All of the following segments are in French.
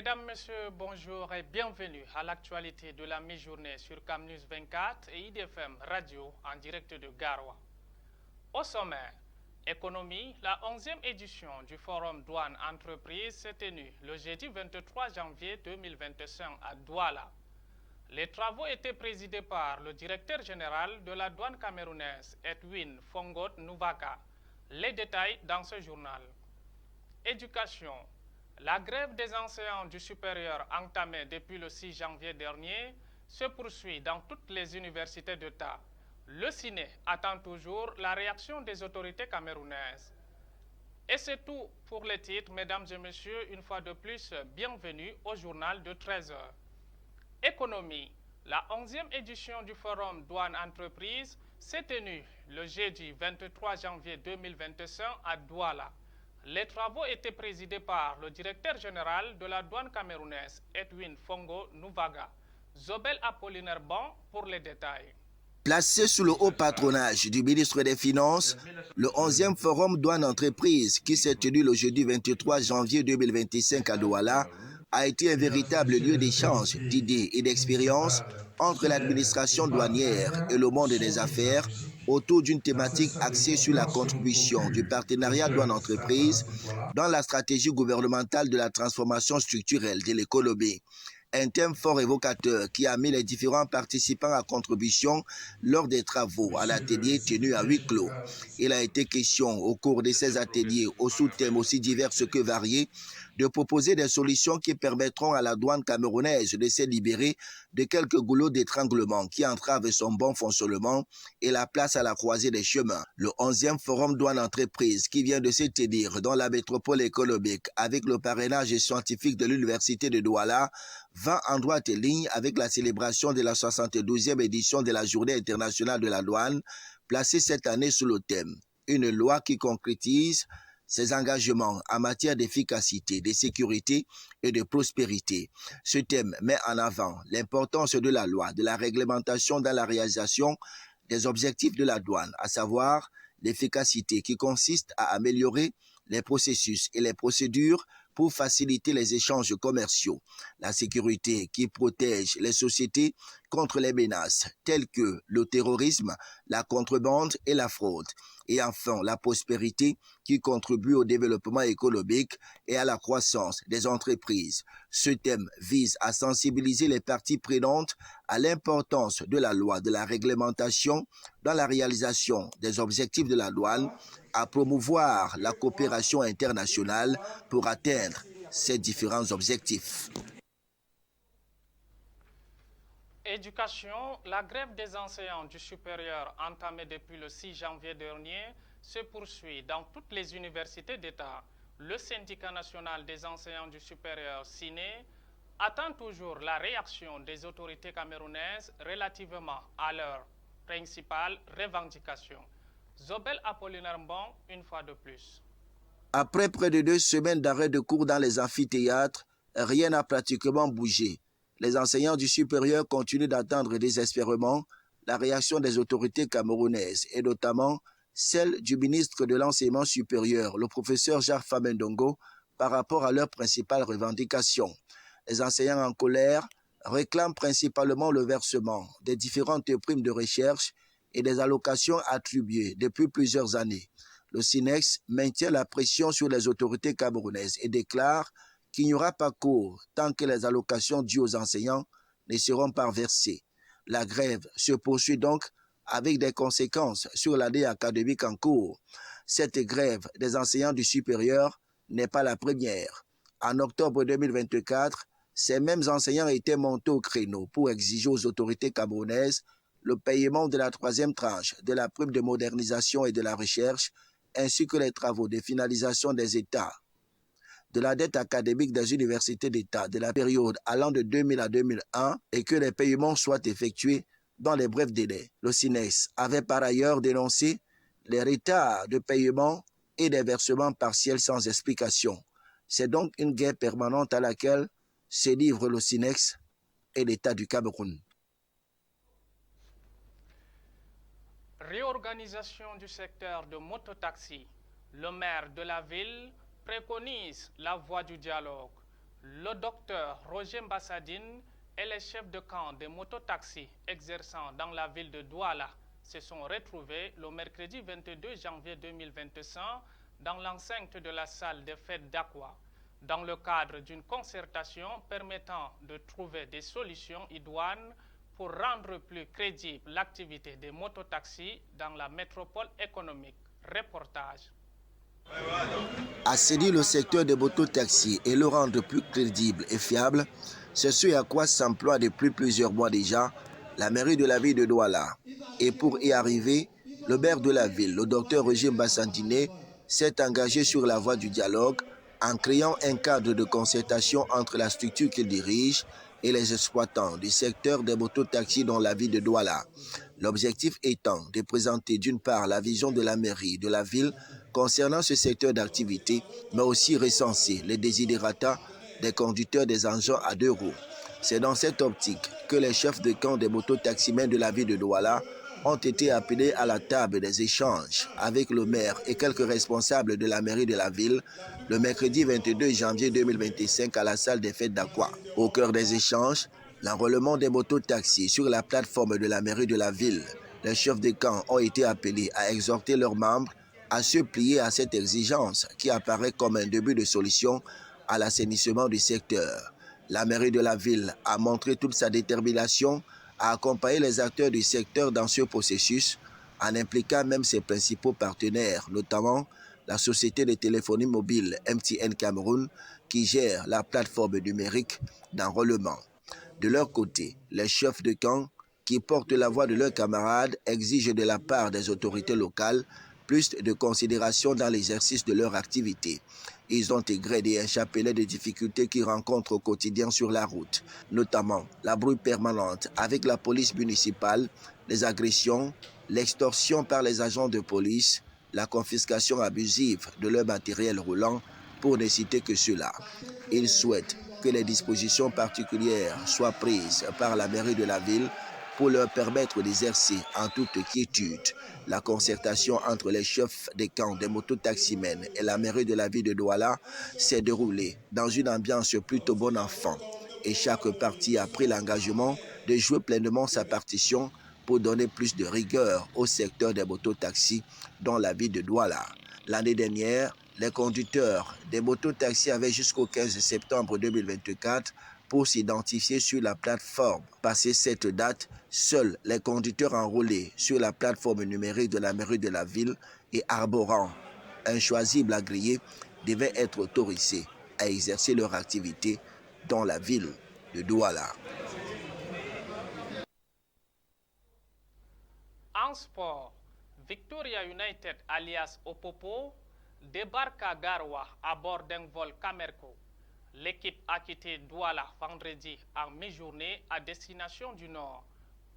Mesdames, Messieurs, bonjour et bienvenue à l'actualité de la mi-journée sur CamNews 24 et IDFM Radio en direct de Garoua. Au sommaire, économie, la 11e édition du Forum Douane Entreprise s'est tenue le jeudi 23 janvier 2025 à Douala. Les travaux étaient présidés par le directeur général de la douane camerounaise, Edwin Fongot Nouvaka. Les détails dans ce journal. Éducation. La grève des enseignants du supérieur entamée depuis le 6 janvier dernier se poursuit dans toutes les universités d'État. Le Ciné attend toujours la réaction des autorités camerounaises. Et c'est tout pour les titres, mesdames et messieurs. Une fois de plus, bienvenue au journal de 13 heures. Économie. La 11e édition du Forum Douane Entreprise s'est tenue le jeudi 23 janvier 2025 à Douala. Les travaux étaient présidés par le directeur général de la douane camerounaise, Edwin Fongo Nouvaga. Zobel Apollinaire Bon pour les détails. Placé sous le haut patronage du ministre des Finances, le 11e Forum Douane Entreprise, qui s'est tenu le jeudi 23 janvier 2025 à Douala, a été un véritable lieu d'échange d'idées et d'expériences entre l'administration douanière et le monde des affaires autour d'une thématique axée sur la contribution du partenariat douane-entreprise dans la stratégie gouvernementale de la transformation structurelle de l'économie. Un thème fort évocateur qui a mis les différents participants à contribution lors des travaux à l'atelier tenu à huis clos. Il a été question au cours de ces ateliers, aux sous-thèmes aussi divers que variés, de proposer des solutions qui permettront à la douane camerounaise de se libérer de quelques goulots d'étranglement qui entravent son bon fonctionnement et la place à la croisée des chemins. Le 11e Forum Douane Entreprise qui vient de se tenir dans la métropole économique avec le parrainage scientifique de l'Université de Douala va en droite ligne avec la célébration de la 72e édition de la Journée internationale de la douane, placée cette année sous le thème « Une loi qui concrétise ses engagements en matière d'efficacité, de sécurité et de prospérité. » Ce thème met en avant l'importance de la loi, de la réglementation dans la réalisation des objectifs de la douane, à savoir l'efficacité qui consiste à améliorer les processus et les procédures pour faciliter les échanges commerciaux, la sécurité qui protège les sociétés contre les menaces telles que le terrorisme, la contrebande et la fraude, et enfin la prospérité qui contribue au développement économique et à la croissance des entreprises. Ce thème vise à sensibiliser les parties prenantes à l'importance de la loi, de la réglementation dans la réalisation des objectifs de la douane, à promouvoir la coopération internationale pour atteindre ces différents objectifs. Éducation, la grève des enseignants du supérieur entamée depuis le 6 janvier dernier se poursuit dans toutes les universités d'État. Le syndicat national des enseignants du supérieur, Ciné, attend toujours la réaction des autorités camerounaises relativement à leurs principales revendications. Zobel Apollinaire Mbon, une fois de plus. Après près de 2 semaines d'arrêt de cours dans les amphithéâtres, rien n'a pratiquement bougé. Les enseignants du supérieur continuent d'attendre désespérément la réaction des autorités camerounaises et notamment celle du ministre de l'enseignement supérieur, le professeur Jacques Famendongo, par rapport à leurs principales revendications. Les enseignants en colère réclament principalement le versement des différentes primes de recherche et des allocations attribuées depuis plusieurs années. Le SINEX maintient la pression sur les autorités camerounaises et déclare qu'il n'y aura pas cours tant que les allocations dues aux enseignants ne seront pas versées. La grève se poursuit donc avec des conséquences sur l'année académique en cours. Cette grève des enseignants du supérieur n'est pas la première. En octobre 2024, ces mêmes enseignants étaient montés au créneau pour exiger aux autorités camerounaises le paiement de la 3e tranche de la prime de modernisation et de la recherche, ainsi que les travaux de finalisation des États de la dette académique des universités d'État de la période allant de 2000 à 2001 et que les paiements soient effectués dans les brefs délais. Le SINES avait par ailleurs dénoncé les retards de paiement et des versements partiels sans explication. C'est donc une guerre permanente à laquelle se livrent le SINES et l'État du Cameroun. Réorganisation du secteur de mototaxi. Le maire de la ville préconise la voie du dialogue. Le docteur Roger Mbassadine et les chefs de camp des mototaxis exerçant dans la ville de Douala se sont retrouvés le mercredi 22 janvier 2025 dans l'enceinte de la salle des fêtes d'Aqua, dans le cadre d'une concertation permettant de trouver des solutions idoines pour rendre plus crédible l'activité des mototaxis dans la métropole économique. Reportage. Assainir le secteur des mototaxis et le rendre plus crédible et fiable, c'est ce à quoi s'emploie depuis plusieurs mois déjà la mairie de la ville de Douala. Et pour y arriver, le maire de la ville, le docteur Roger Mbassadine, s'est engagé sur la voie du dialogue en créant un cadre de concertation entre la structure qu'il dirige et les exploitants du secteur des mototaxis dans la ville de Douala. L'objectif étant de présenter d'une part la vision de la mairie de la ville concernant ce secteur d'activité, mais aussi recenser les desiderata des conducteurs des engins à 2 roues. C'est dans cette optique que les chefs de camp des mototaximens de la ville de Douala ont été appelés à la table des échanges avec le maire et quelques responsables de la mairie de la ville le mercredi 22 janvier 2025 à la salle des fêtes d'Aqua. Au cœur des échanges, l'enrôlement des mototaxis sur la plateforme de la mairie de la ville. Les chefs de camp ont été appelés à exhorter leurs membres à se plier à cette exigence qui apparaît comme un début de solution à l'assainissement du secteur. La mairie de la ville a montré toute sa détermination à accompagner les acteurs du secteur dans ce processus en impliquant même ses principaux partenaires, notamment la société de téléphonie mobile MTN Cameroun qui gère la plateforme numérique d'enrôlement. De leur côté, les chefs de camp qui portent la voix de leurs camarades exigent de la part des autorités locales plus de considération dans l'exercice de leur activité. Ils ont égrégé un chapelet de difficultés qu'ils rencontrent au quotidien sur la route, notamment la brouille permanente avec la police municipale, les agressions, l'extorsion par les agents de police, la confiscation abusive de leur matériel roulant, pour ne citer que cela. Ils souhaitent que les dispositions particulières soient prises par la mairie de la ville pour leur permettre d'exercer en toute quiétude. La concertation entre les chefs des camps des mototaximens et la mairie de la ville de Douala s'est déroulée dans une ambiance plutôt bon enfant et chaque partie a pris l'engagement de jouer pleinement sa partition pour donner plus de rigueur au secteur des mototaxis dans la ville de Douala. L'année dernière, les conducteurs des mototaxis avaient jusqu'au 15 septembre 2024 pour s'identifier sur la plateforme. Passé cette date, seuls les conducteurs enrôlés sur la plateforme numérique de la mairie de la ville et arborant un choisible agréé devaient être autorisés à exercer leur activité dans la ville de Douala. En sport, Victoria United alias Opopo débarque à Garoua à bord d'un vol Camerco. L'équipe a quitté Douala vendredi en mi-journée à destination du Nord,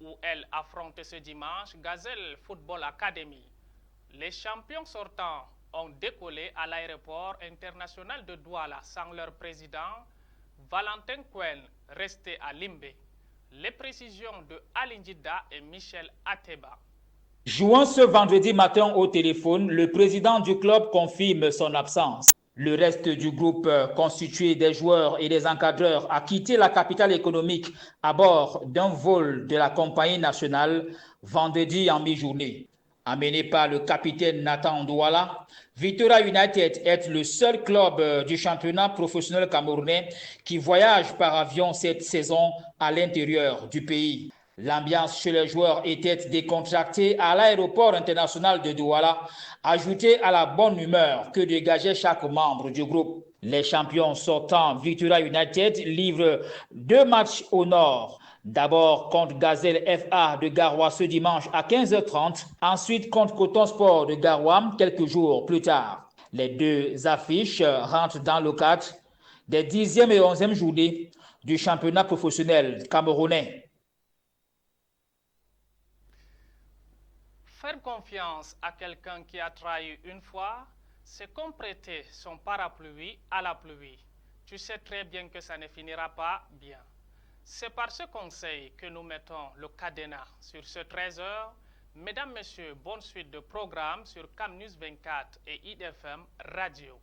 où elle affronte ce dimanche Gazelle Football Academy. Les champions sortants ont décollé à l'aéroport international de Douala sans leur président, Valentin Cohen, resté à Limbé. Les précisions de Alindida et Michel Ateba. Jouant ce vendredi matin au téléphone, le président du club confirme son absence. Le reste du groupe, constitué des joueurs et des encadreurs, a quitté la capitale économique à bord d'un vol de la compagnie nationale vendredi en mi-journée. Amené par le capitaine Nathan Douala, Victoria United est le seul club du championnat professionnel camerounais qui voyage par avion cette saison à l'intérieur du pays. L'ambiance chez les joueurs était décontractée à l'aéroport international de Douala, ajoutée à la bonne humeur que dégageait chaque membre du groupe. Les champions sortants Victoria United livrent 2 matchs au nord. D'abord contre Gazelle FA de Garoua ce dimanche à 15h30, ensuite contre Coton Sport de Garoua quelques jours plus tard. Les 2 affiches rentrent dans le cadre des 10e et 11e journées du championnat professionnel camerounais. Faire confiance à quelqu'un qui a trahi une fois, c'est comme prêter son parapluie à la pluie. Tu sais très bien que ça ne finira pas bien. C'est par ce conseil que nous mettons le cadenas sur ce 13h. Mesdames, Messieurs, bonne suite de programmes sur CamNews 24 et IDFM Radio.